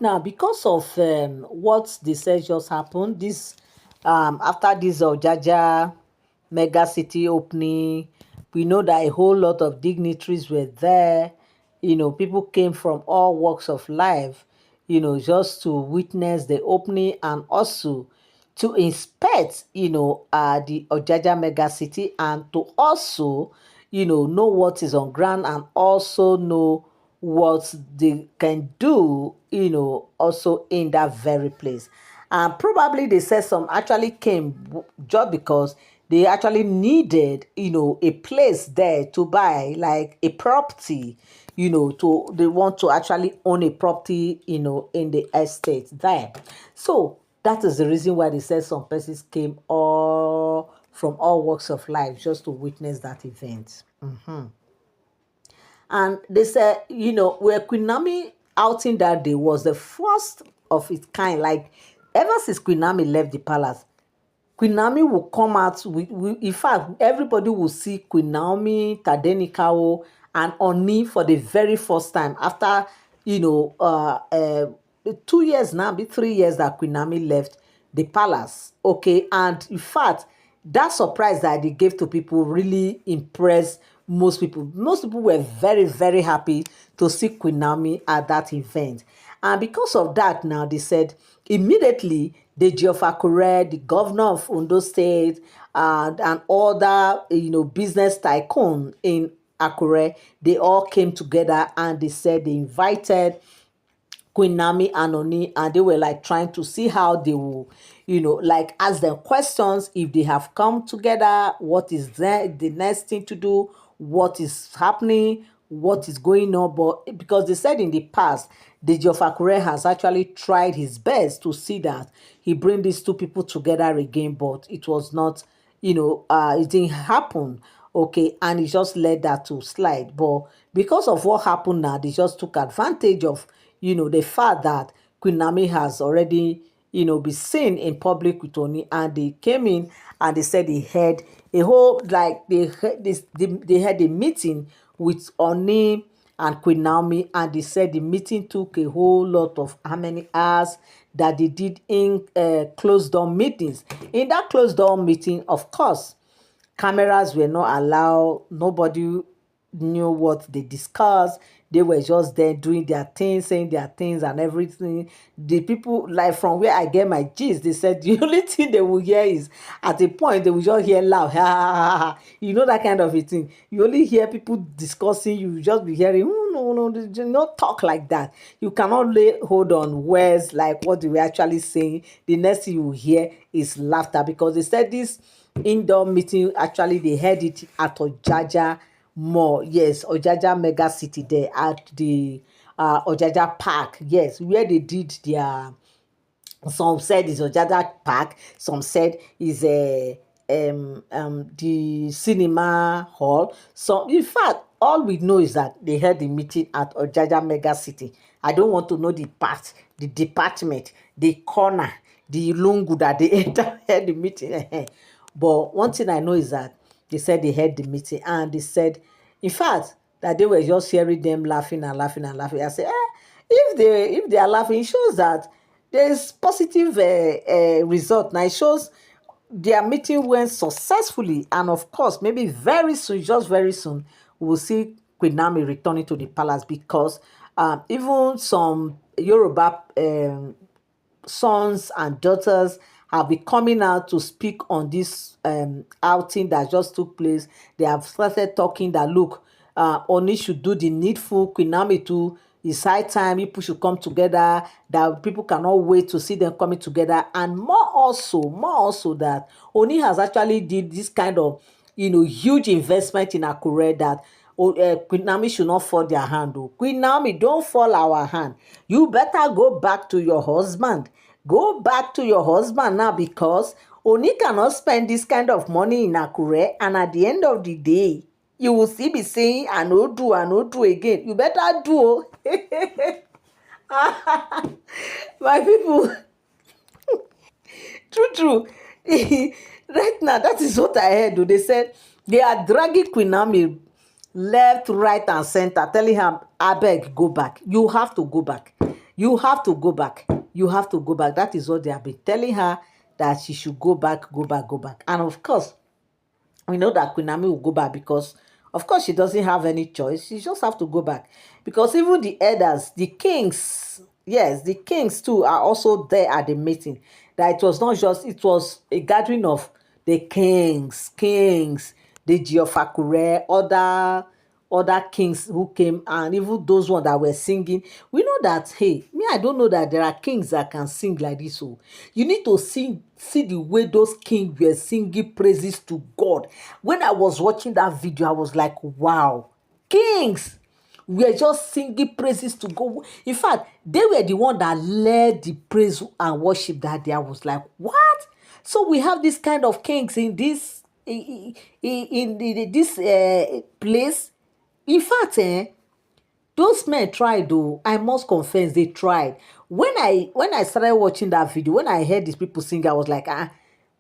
Now, because of what they said just happened, this after this Ojaja mega city opening, we know that a whole lot of dignitaries were there. People came from all walks of life, just to witness the opening and also to inspect, the Ojaja mega city and to also, know what is on ground and also know what they can do, also in that very place. And probably they said some actually came just because they actually needed, a place there to buy, like a property, to they want to actually own a property, in the estate there. So that is the reason why they said some persons came all from all walks of life just to witness that event. And they said, where Queen Naomi outing that day was the first of its kind. Like, ever since Queen Naomi left the palace, Queen Naomi will come out in fact, everybody will see Queen Naomi, Tadenikawo, and Oni for the very first time after, 2 years now, be 3 years that Queen Naomi left the palace. Okay, and in fact, that surprise that they gave to people really impressed most people. Most people were very, very happy to see Queen Naomi at that event. And because of that, now they said immediately Deji of Akure, the governor of Ondo State, and other business tycoon in Akure, they all came together and they said they invited Queen Naomi and Oni, and they were like trying to see how they will, like ask them questions if they have come together, what is the next thing to do, what is happening, what is going on. But because they said in the past, Deji of Akure has actually tried his best to see that he bring these two people together again, but it was not, it didn't happen. Okay, and he just let that to slide. But because of what happened now, they just took advantage of, the fact that Queen Naomi has already, been seen in public with Oni, and they came in and they said they had a whole, like, they had a meeting with Oni and Queen Naomi, and they said the meeting took a whole lot of how many hours that they did in closed door meetings. In that closed door meeting, of course, cameras were not allowed. Nobody knew what they discussed. They were just there doing their things, saying their things and everything. The people, like from where I get my gist, they said the only thing they will hear is at a point they will just hear loud. Ha, ha, ha, ha. That kind of a thing. You only hear people discussing, you will just be hearing, oh, no, no, they do not talk like that. You cannot hold on words like what they were actually saying. The next thing you will hear is laughter, because they said this indoor meeting, actually they had it at Ojaja Mall. Yes, Ojaja mega city there at the Ojaja Park. Yes, where they did their, some said is Ojaja Park, some said is the cinema hall. So in fact, all we know is that they had the meeting at Ojaja mega city. I don't want to know the part, the department, the corner, the lungu that they enter had the meeting. But one thing I know is that they said they had the meeting, and they said, in fact, that they were just hearing them laughing and laughing and laughing. I said, if they are laughing, it shows that there is positive result. Now it shows their meeting went successfully, and of course, maybe very soon, just very soon, we will see Queen Naomi returning to the palace, because even some Yoruba sons and daughters have been coming out to speak on this outing that just took place. They have started talking that, look, Oni should do the needful, Queen Naomi too. It's high time people should come together, that people cannot wait to see them coming together. And more also that Oni has actually did this kind of, huge investment in Akure, that Queen Naomi should not fall their hand. Oh. Queen Naomi, don't fall our hand. You better go back to your husband. Go back to your husband now, because Oni cannot spend this kind of money in Akure, and at the end of the day, you will still be saying, "I no do again." You better do. My people, true. Right now, that is what I heard. They said they are dragging Queen Naomi left, right, and center, telling her, "I beg, go back. You have to go back. You have to go back. You have to go back. That is what they have been telling her, that she should go back, go back, go back. And of course, we know that Queen Naomi will go back because, of course, she doesn't have any choice. She just have to go back because even the elders, the kings, yes, the kings too are also there at the meeting. That it was not just, it was a gathering of the kings, Deji of Akure, other kings who came, and even those ones that were singing. We know that, hey, me, I don't know that there are kings that can sing like this. So you need to see the way those kings were singing praises to God. When I was watching that video, I was like, wow, kings, we are just singing praises to God. In fact, they were the one that led the praise and worship that day. I was like, what? So we have this kind of kings in this this place. In fact, those men tried though. I must confess, they tried. When I started watching that video, when I heard these people sing, I was like,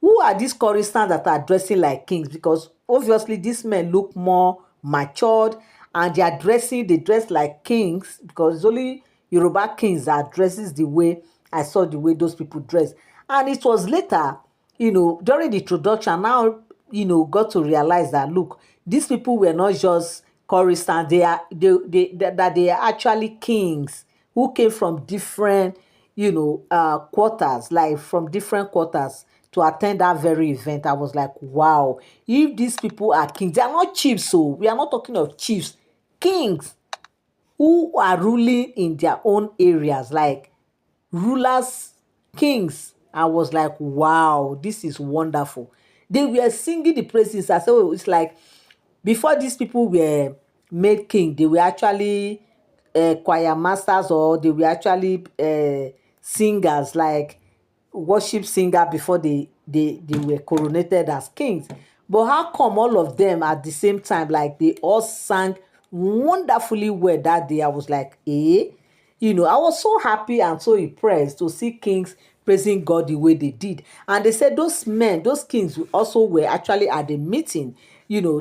who are these choristers that are dressing like kings? Because obviously these men look more matured, and they dress like kings, because it's only Yoruba kings that dresses the way I saw the way those people dress. And it was later, during the introduction, now, got to realize that, look, these people were not just choristers, that they are actually kings who came from different, quarters, like from different quarters, to attend that very event. I was like, wow, if these people are kings, they are not chiefs. So we are not talking of chiefs, kings who are ruling in their own areas, like rulers, kings. I was like, wow, this is wonderful. They were singing the praises. I said, oh, it's like before these people were made king, they were actually choir masters, or they were actually singers, like worship singer, before they were coronated as kings. But how come all of them at the same time, like they all sang wonderfully well that day? I was like, eh? I was so happy and so impressed to see kings praising God the way they did. And they said those men, those kings also were actually at the meeting,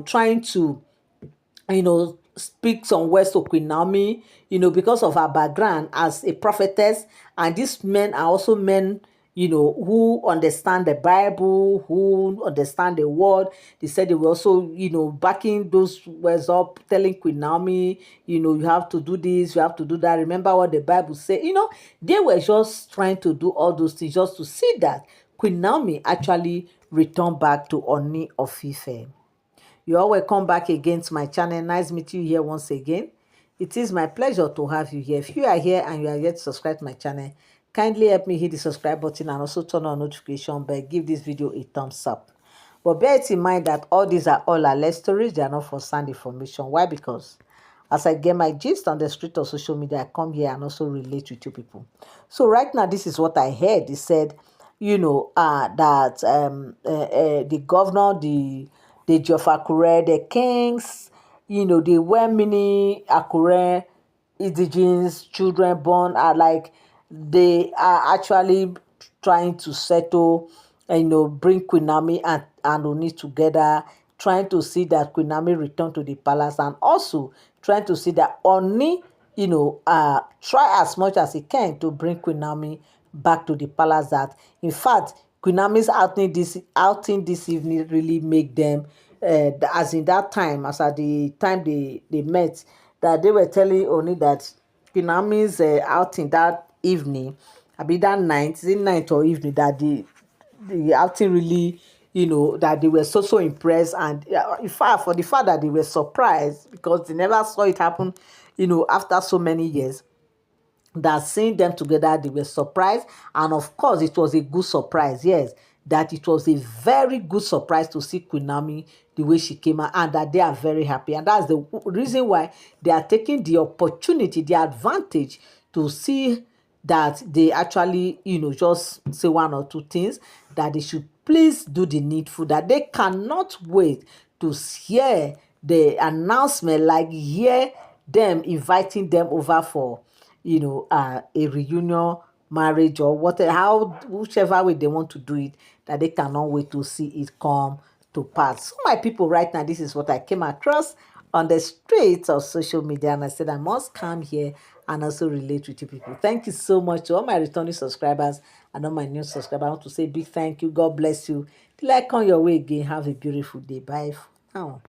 trying to, speak some words to Queen Naomi, because of her background as a prophetess. And these men are also men, who understand the Bible, who understand the word. They said they were also, backing those words up, telling Queen Naomi, you have to do this, you have to do that. Remember what the Bible said. They were just trying to do all those things just to see that Queen Naomi actually returned back to Ooni of Ife. You are welcome back again to my channel. Nice meeting you here once again. It is my pleasure to have you here. If you are here and you are yet to subscribe to my channel, kindly help me hit the subscribe button and also turn on notification bell. Give this video a thumbs up. But bear it in mind that all these are all alleged stories. They are not for sound information. Why? Because as I get my gist on the street or social media, I come here and also relate with you people. So right now, this is what I heard. They said, that the governor, the Deji of Akure, the kings, the many Akure indigenous children born are like, they are actually trying to settle, bring Queen Naomi and Ooni together, trying to see that Queen Naomi return to the palace, and also trying to see that Ooni, try as much as he can to bring Queen Naomi back to the palace. That, in fact, Queen Naomi's outing this evening really make them, as in that time, as at the time they met, that they were telling Ooni that Queen Naomi's outing that evening, I mean that night, is it night or evening, that the outing really, that they were so impressed. And in fact, for the fact that they were surprised because they never saw it happen, after so many years, that seeing them together, they were surprised. And of course, it was a good surprise, yes, that it was a very good surprise to see Queen Naomi the way she came out, and that they are very happy. And that's the reason why they are taking the opportunity, the advantage, to see that they actually, just say one or two things, that they should please do the needful, that they cannot wait to hear the announcement, like hear them inviting them over for, a reunion, marriage, or whatever, whichever way they want to do it, that they cannot wait to see it come to pass. So my people, right now, this is what I came across on the streets of social media, and I said I must come here and also relate with you people. Thank you so much to all my returning subscribers and all my new subscribers. I want to say big thank you. God bless you. Till I come your way again, have a beautiful day. Bye for now.